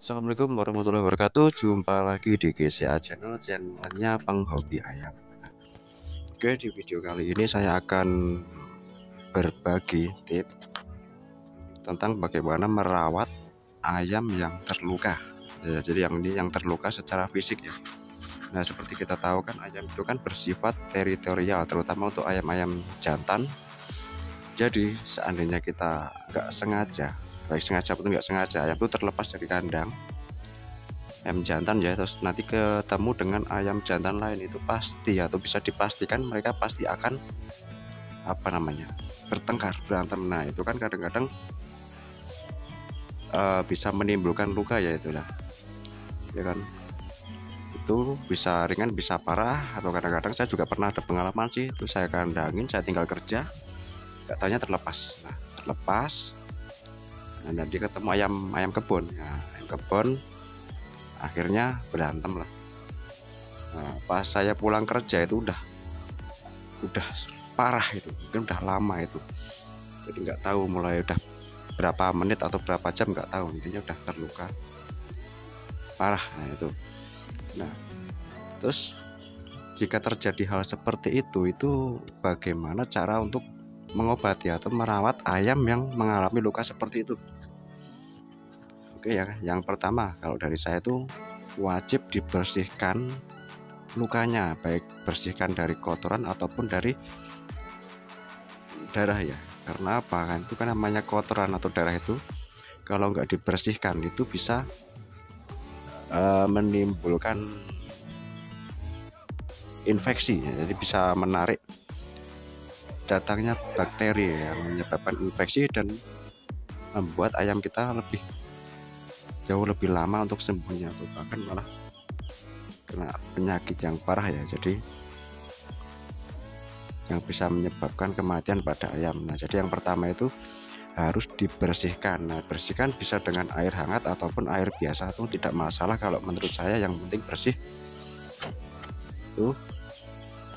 Assalamualaikum warahmatullahi wabarakatuh. Jumpa lagi di GCA channelnya penghobi ayam. Oke, di video kali ini saya akan berbagi tips tentang bagaimana merawat ayam yang terluka. Jadi yang terluka secara fisik ya. Nah, seperti kita tahu kan ayam itu kan bersifat teritorial, terutama untuk ayam-ayam jantan. Jadi seandainya kita nggak sengaja, baik sengaja ataupun nggak sengaja, ayam itu terlepas dari kandang ayam jantan ya, terus nanti ketemu dengan ayam jantan lain, itu pasti atau bisa dipastikan mereka pasti akan bertengkar, berantem. Nah, itu kan kadang-kadang bisa menimbulkan luka ya, itulah ya kan, itu bisa ringan bisa parah, atau kadang-kadang saya juga pernah ada pengalaman sih, itu saya kandangin, saya tinggal kerja, katanya terlepas. Nah, terlepas, nah, nanti ketemu ayam kebun ya, ayam kebun akhirnya berantem lah. Nah, pas saya pulang kerja itu udah parah, itu mungkin udah lama itu, jadi nggak tahu mulai udah berapa menit atau berapa jam, nggak tahu, intinya udah terluka parah. Nah itu, nah terus jika terjadi hal seperti itu bagaimana cara untuk mengobati atau merawat ayam yang mengalami luka seperti itu? Oke ya, yang pertama kalau dari saya itu wajib dibersihkan lukanya, baik bersihkan dari kotoran ataupun dari darah ya. Karena apa, kan itu kan namanya kotoran atau darah itu kalau nggak dibersihkan itu bisa menimbulkan infeksi ya. Jadi bisa menarik datangnya bakteri yang menyebabkan infeksi dan membuat ayam kita jauh lebih lama untuk sembuhnya, atau bahkan malah kena penyakit yang parah ya, jadi yang bisa menyebabkan kematian pada ayam. Nah, jadi yang pertama itu harus dibersihkan. Nah, bersihkan bisa dengan air hangat ataupun air biasa, itu tidak masalah kalau menurut saya, yang penting bersih itu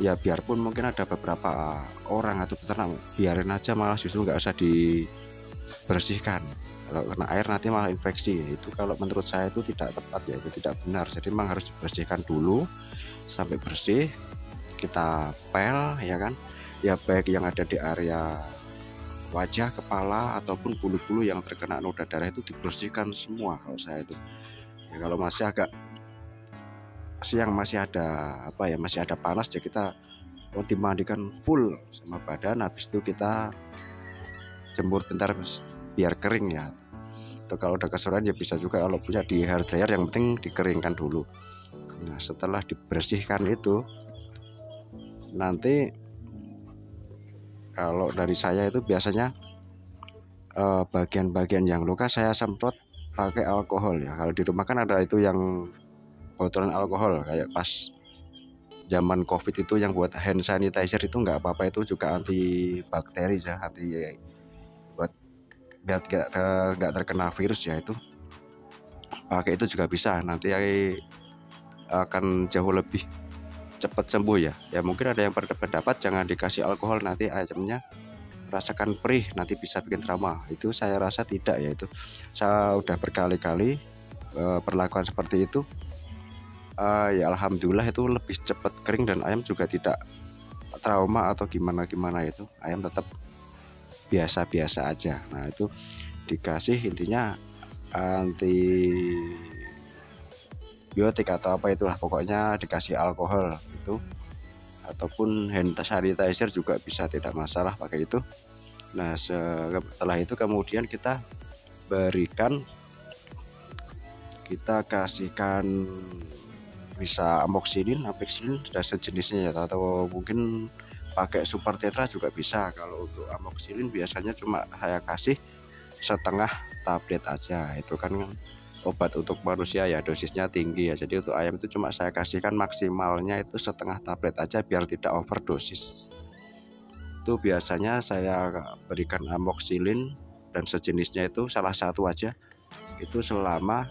ya. Biarpun mungkin ada beberapa orang atau peternak biarin aja, malah justru nggak usah dibersihkan, kalau kena air nanti malah infeksi. Itu kalau menurut saya itu tidak tepat ya, itu tidak benar. Jadi memang harus dibersihkan dulu sampai bersih, kita pel ya kan ya, baik yang ada di area wajah, kepala ataupun bulu-bulu yang terkena noda darah itu dibersihkan semua kalau saya itu ya. Kalau masih agak siang, masih ada masih ada panas ya, kita dimandikan full sama badan, habis itu kita jemur bentar biar kering ya. Atau kalau udah kesorean ya bisa juga kalau punya di hair dryer, yang penting dikeringkan dulu. Nah, setelah dibersihkan itu nanti kalau dari saya itu biasanya bagian-bagian yang luka saya semprot pakai alkohol ya. Kalau di rumah kan ada itu yang botolan alkohol, kayak pas zaman COVID itu yang buat hand sanitizer itu nggak apa-apa, itu juga anti bakteri ya, anti buat biar nggak terkena virus ya, itu pakai itu juga bisa, nanti akan jauh lebih cepat sembuh ya. Ya mungkin ada yang berpendapat jangan dikasih alkohol, nanti ayamnya rasakan perih, nanti bisa bikin trauma. Itu saya rasa tidak ya, itu saya udah berkali-kali perlakuan seperti itu. Ya alhamdulillah itu lebih cepat kering dan ayam juga tidak trauma atau gimana itu, ayam tetap biasa-biasa aja. Nah, itu dikasih intinya anti biotik atau apa itulah, pokoknya dikasih alkohol itu, ataupun hand sanitizer juga bisa, tidak masalah pakai itu. Nah, setelah itu kemudian kita kasihkan bisa amoxicillin, apexilin dan sejenisnya ya, atau mungkin pakai super tetra juga bisa. Kalau untuk amoxicillin biasanya cuma saya kasih setengah tablet aja, itu kan obat untuk manusia ya, dosisnya tinggi ya. Jadi untuk ayam itu cuma saya kasihkan maksimalnya itu setengah tablet aja biar tidak overdosis. Itu biasanya saya berikan amoxicillin dan sejenisnya itu salah satu aja, itu selama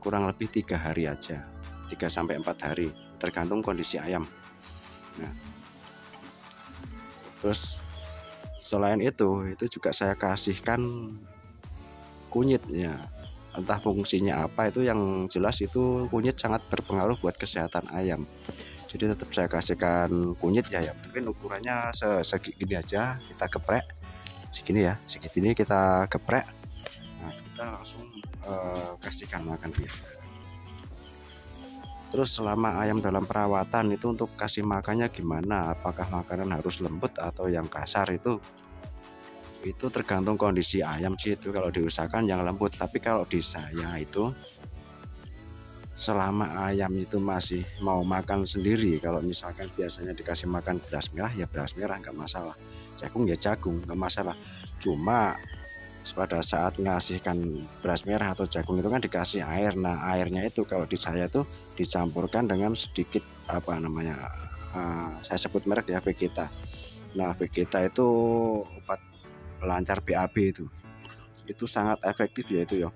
kurang lebih 3 hari aja, 3-4 hari tergantung kondisi ayam. Nah, terus selain itu juga saya kasihkan kunyit ya. entah fungsinya apa, itu yang jelas itu kunyit sangat berpengaruh buat kesehatan ayam. Jadi tetap saya kasihkan kunyit ya, mungkin ukurannya segini aja, kita geprek segini ya, segini kita geprek. Nah kita langsung kasihkan makan dia. Terus selama ayam dalam perawatan itu untuk kasih makannya gimana, apakah makanan harus lembut atau yang kasar, itu tergantung kondisi ayam sih. Itu kalau diusahakan yang lembut, tapi kalau di saya itu selama ayam itu masih mau makan sendiri, kalau misalkan biasanya dikasih makan beras merah ya beras merah, nggak masalah, jagung ya jagung, nggak masalah. Cuma pada saat ngasihkan beras merah atau jagung itu kan dikasih air. Nah airnya itu kalau di saya tuh dicampurkan dengan sedikit apa namanya, saya sebut merek ya, Vegeta. Nah Vegeta itu obat pelancar BAB, itu sangat efektif ya itu ya.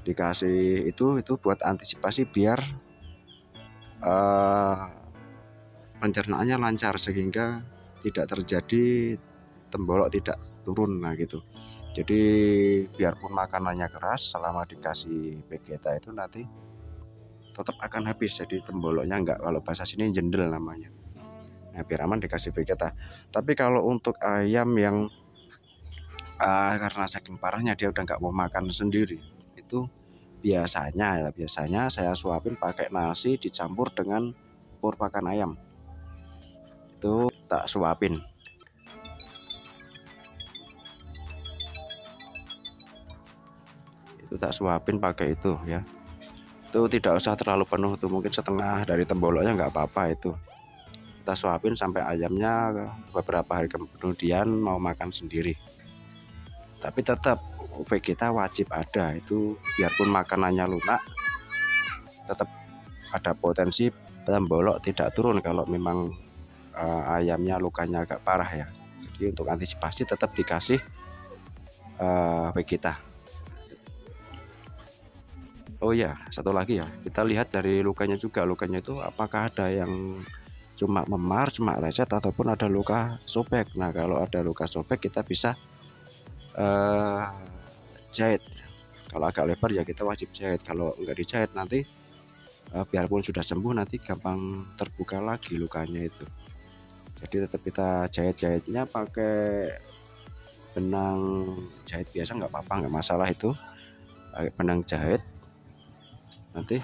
Dikasih itu buat antisipasi biar pencernaannya lancar sehingga tidak terjadi tembolok tidak turun. Nah gitu. Jadi biarpun makanannya keras, selama dikasih Vegeta itu nanti tetap akan habis, jadi temboloknya enggak, kalau bahasa sini jendel namanya. Nah biar aman dikasih Vegeta. Tapi kalau untuk ayam yang karena saking parahnya dia udah nggak mau makan sendiri, itu biasanya saya suapin pakai nasi dicampur dengan pur pakan ayam, itu tak suapin. Itu tak suapin pakai itu ya. Itu tidak usah terlalu penuh tuh, mungkin setengah dari temboloknya nggak apa-apa. Itu kita suapin sampai ayamnya beberapa hari kemudian mau makan sendiri. Tapi tetap Vegeta wajib ada, itu biarpun makanannya lunak tetap ada potensi tembolok tidak turun kalau memang ayamnya lukanya agak parah ya. Jadi untuk antisipasi tetap dikasih Vegeta. Oh ya, satu lagi ya, kita lihat dari lukanya juga. Lukanya itu apakah ada yang cuma memar, cuma lecet, ataupun ada luka sobek. Nah kalau ada luka sobek kita bisa jahit. Kalau agak lebar ya kita wajib jahit. Kalau enggak dijahit nanti biarpun sudah sembuh nanti gampang terbuka lagi lukanya itu. Jadi tetap kita jahit-jahitnya pakai benang jahit biasa, nggak apa-apa, nggak masalah itu, pakai benang jahit nanti.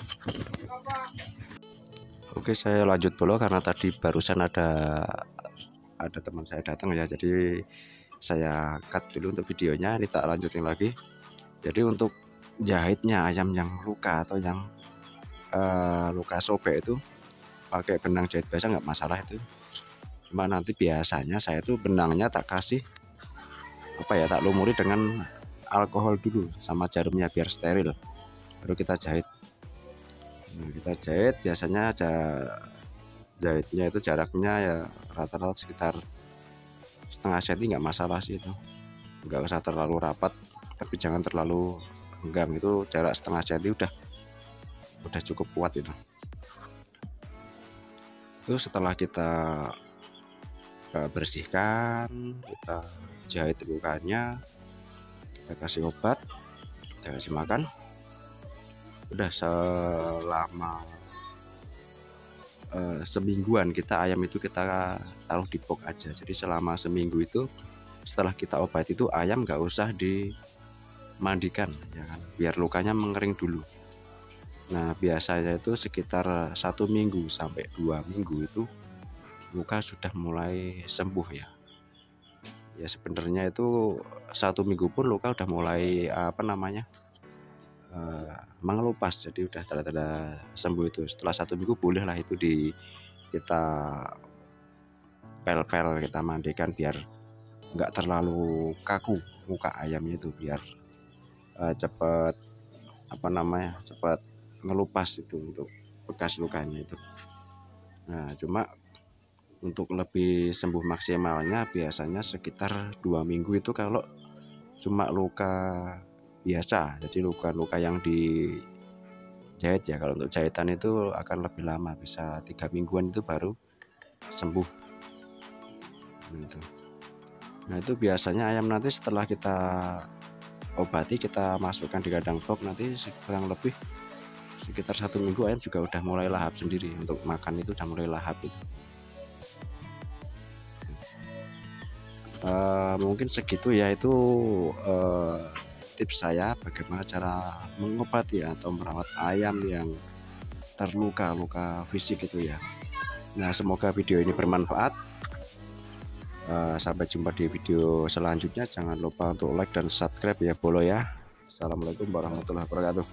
Oke, saya lanjut dulu karena tadi barusan ada teman saya datang ya, jadi saya cut dulu untuk videonya. Ini tak lanjutin lagi. Jadi untuk jahitnya ayam yang luka atau yang luka sobek itu pakai benang jahit biasa nggak masalah itu. Cuma nanti biasanya saya tuh benangnya tak kasih apa ya, tak lumuri dengan alkohol dulu sama jarumnya biar steril, baru kita jahit. Nah, kita jahit biasanya jahitnya itu jaraknya ya rata-rata sekitar setengah senti, nggak masalah sih itu, nggak usah terlalu rapat tapi jangan terlalu renggang. Itu jarak setengah senti udah cukup kuat itu. Itu setelah kita bersihkan, kita jahit lukanya, kita kasih obat, kita kasih makan. Udah selama semingguan kita ayam itu kita taruh di box aja. Jadi selama seminggu itu setelah kita obat itu ayam nggak usah dimandikan ya kan, biar lukanya mengering dulu. Nah biasanya itu sekitar 1 minggu sampai 2 minggu itu luka sudah mulai sembuh ya. Ya sebenarnya itu 1 minggu pun luka udah mulai apa namanya, mengelupas, jadi udah tanda-tanda sembuh itu. Setelah 1 minggu bolehlah itu kita pel-pel, kita mandikan biar nggak terlalu kaku muka ayamnya itu, biar cepat apa namanya, cepat ngelupas itu untuk bekas lukanya itu. Nah cuma untuk lebih sembuh maksimalnya biasanya sekitar 2 minggu itu kalau cuma luka biasa, jadi luka-luka yang dijahit ya. Kalau untuk jahitan itu akan lebih lama, bisa 3 mingguan itu baru sembuh gitu. Nah itu biasanya ayam nanti setelah kita obati, kita masukkan di kandang box, nanti kurang lebih sekitar 1 minggu ayam juga udah mulai lahap sendiri. Untuk makan itu udah mulai lahap itu. Mungkin segitu ya, itu tips saya bagaimana cara mengobati atau merawat ayam yang terluka-luka fisik itu ya. Nah, semoga video ini bermanfaat. Sampai jumpa di video selanjutnya. Jangan lupa untuk like dan subscribe ya bolo ya. Assalamualaikum warahmatullahi wabarakatuh.